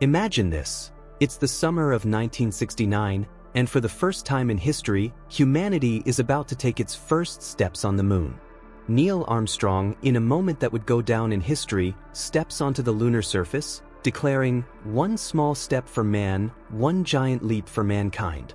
Imagine this. It's the summer of 1969, and for the first time in history, humanity is about to take its first steps on the moon. Neil Armstrong, in a moment that would go down in history, steps onto the lunar surface, declaring, "One small step for man, one giant leap for mankind."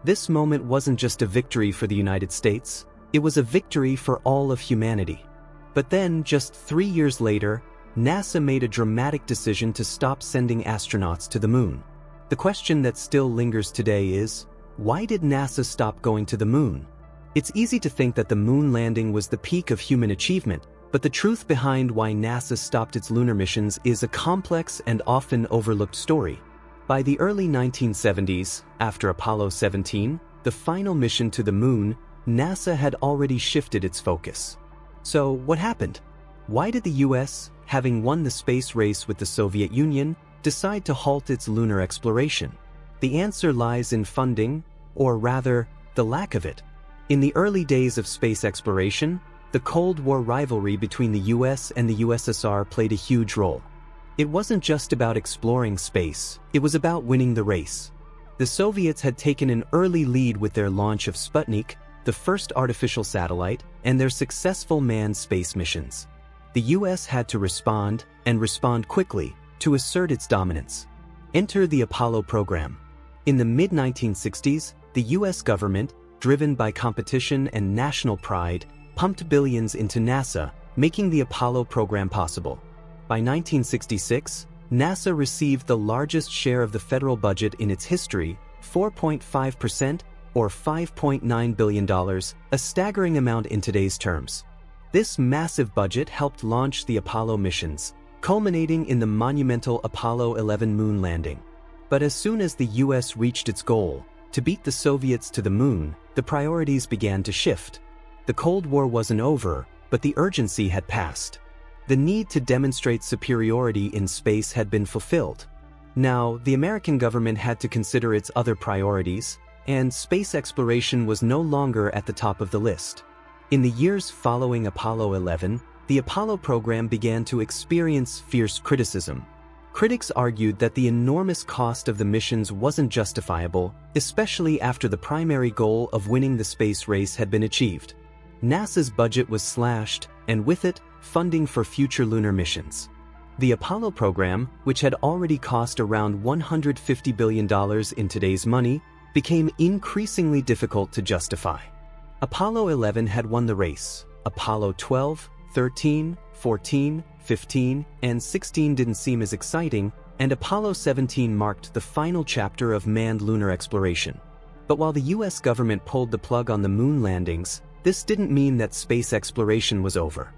This moment wasn't just a victory for the United States, it was a victory for all of humanity. But then, just 3 years later, NASA made a dramatic decision to stop sending astronauts to the moon. The question that still lingers today is, why did NASA stop going to the moon? It's easy to think that the moon landing was the peak of human achievement, but the truth behind why NASA stopped its lunar missions is a complex and often overlooked story. By the early 1970s, after Apollo 17, the final mission to the moon, NASA had already shifted its focus. So, what happened? Why did the US, having won the space race with the Soviet Union, decide to halt its lunar exploration? The answer lies in funding, or rather, the lack of it. In the early days of space exploration, the Cold War rivalry between the US and the USSR played a huge role. It wasn't just about exploring space, it was about winning the race. The Soviets had taken an early lead with their launch of Sputnik, the first artificial satellite, and their successful manned space missions. The US had to respond, and respond quickly, to assert its dominance. Enter the Apollo program. In the mid-1960s, the US government, driven by competition and national pride, pumped billions into NASA, making the Apollo program possible. By 1966, NASA received the largest share of the federal budget in its history, 4.5%, or $5.9 billion, a staggering amount in today's terms. This massive budget helped launch the Apollo missions, culminating in the monumental Apollo 11 moon landing. But as soon as the US reached its goal, to beat the Soviets to the moon, the priorities began to shift. The Cold War wasn't over, but the urgency had passed. The need to demonstrate superiority in space had been fulfilled. Now, the American government had to consider its other priorities, and space exploration was no longer at the top of the list. In the years following Apollo 11, the Apollo program began to experience fierce criticism. Critics argued that the enormous cost of the missions wasn't justifiable, especially after the primary goal of winning the space race had been achieved. NASA's budget was slashed, and with it, funding for future lunar missions. The Apollo program, which had already cost around $150 billion in today's money, became increasingly difficult to justify. Apollo 11 had won the race. Apollo 12, 13, 14, 15, and 16 didn't seem as exciting, and Apollo 17 marked the final chapter of manned lunar exploration. But while the US government pulled the plug on the moon landings, this didn't mean that space exploration was over.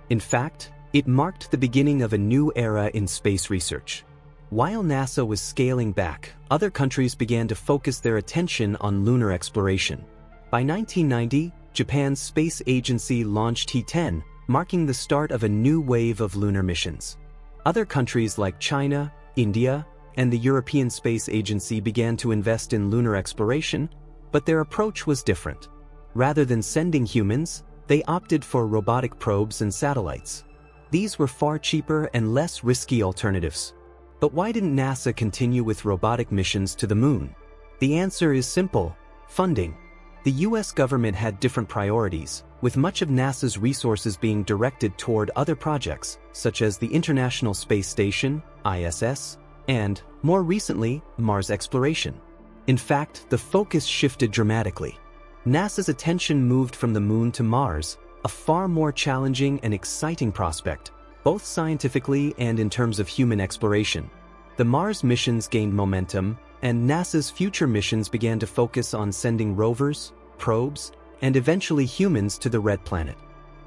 In fact, it marked the beginning of a new era in space research. While NASA was scaling back, other countries began to focus their attention on lunar exploration. By 1990, Japan's space agency launched 𝐸10, marking the start of a new wave of lunar missions. Other countries like China, India, and the European Space Agency began to invest in lunar exploration, but their approach was different. Rather than sending humans, they opted for robotic probes and satellites. These were far cheaper and less risky alternatives. But why didn't NASA continue with robotic missions to the moon? The answer is simple: funding. The US government had different priorities, with much of NASA's resources being directed toward other projects, such as the International Space Station, ISS, and, more recently, Mars exploration. In fact, the focus shifted dramatically. NASA's attention moved from the moon to Mars, a far more challenging and exciting prospect, both scientifically and in terms of human exploration. The Mars missions gained momentum, and NASA's future missions began to focus on sending rovers, probes, and eventually humans to the Red Planet.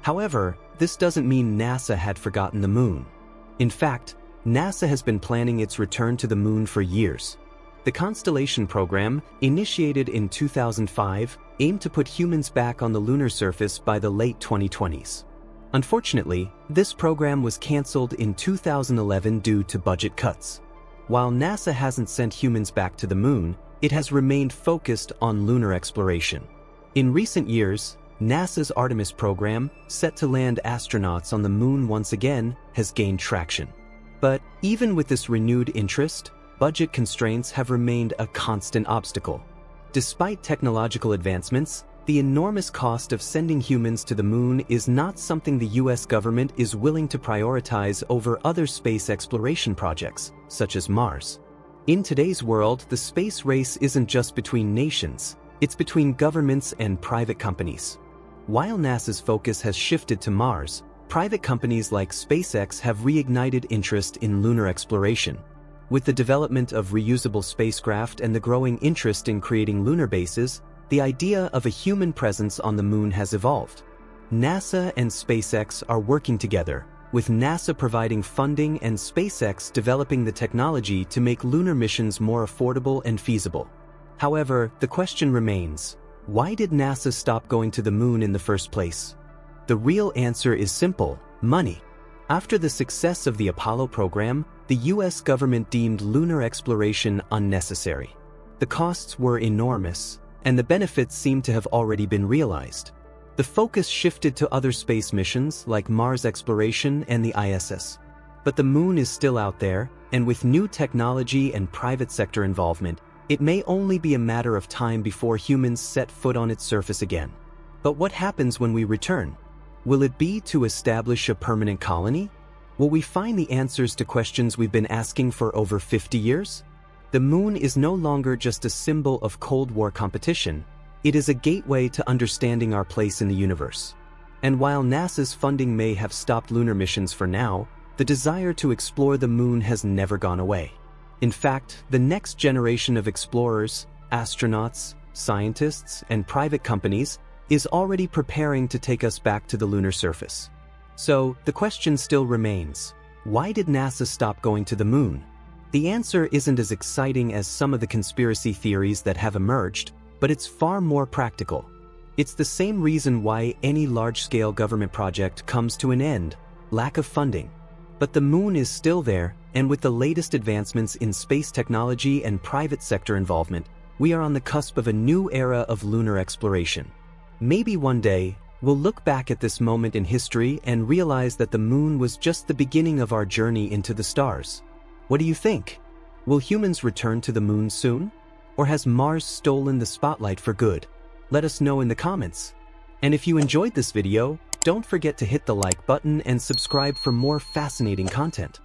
However, this doesn't mean NASA had forgotten the moon. In fact, NASA has been planning its return to the moon for years. The Constellation program, initiated in 2005, aimed to put humans back on the lunar surface by the late 2020s. Unfortunately, this program was canceled in 2011 due to budget cuts. While NASA hasn't sent humans back to the moon, it has remained focused on lunar exploration. In recent years, NASA's Artemis program, set to land astronauts on the moon once again, has gained traction. But even with this renewed interest, budget constraints have remained a constant obstacle. Despite technological advancements, the enormous cost of sending humans to the moon is not something the US government is willing to prioritize over other space exploration projects, such as Mars. In today's world, the space race isn't just between nations, it's between governments and private companies. While NASA's focus has shifted to Mars, private companies like SpaceX have reignited interest in lunar exploration. With the development of reusable spacecraft and the growing interest in creating lunar bases, the idea of a human presence on the moon has evolved. NASA and SpaceX are working together, with NASA providing funding and SpaceX developing the technology to make lunar missions more affordable and feasible. However, the question remains, why did NASA stop going to the moon in the first place? The real answer is simple: money. After the success of the Apollo program, the US government deemed lunar exploration unnecessary. The costs were enormous, and the benefits seemed to have already been realized. The focus shifted to other space missions like Mars exploration and the ISS. But the moon is still out there, and with new technology and private sector involvement, it may only be a matter of time before humans set foot on its surface again. But what happens when we return? Will it be to establish a permanent colony? Will we find the answers to questions we've been asking for over 50 years? The moon is no longer just a symbol of Cold War competition, it is a gateway to understanding our place in the universe. And while NASA's funding may have stopped lunar missions for now, the desire to explore the moon has never gone away. In fact, the next generation of explorers, astronauts, scientists, and private companies is already preparing to take us back to the lunar surface. So, the question still remains, why did NASA stop going to the moon? The answer isn't as exciting as some of the conspiracy theories that have emerged, but it's far more practical. It's the same reason why any large-scale government project comes to an end: lack of funding. But the moon is still there, and with the latest advancements in space technology and private sector involvement, we are on the cusp of a new era of lunar exploration. Maybe one day, we'll look back at this moment in history and realize that the moon was just the beginning of our journey into the stars. What do you think? Will humans return to the moon soon? Or has Mars stolen the spotlight for good? Let us know in the comments. And if you enjoyed this video, don't forget to hit the like button and subscribe for more fascinating content.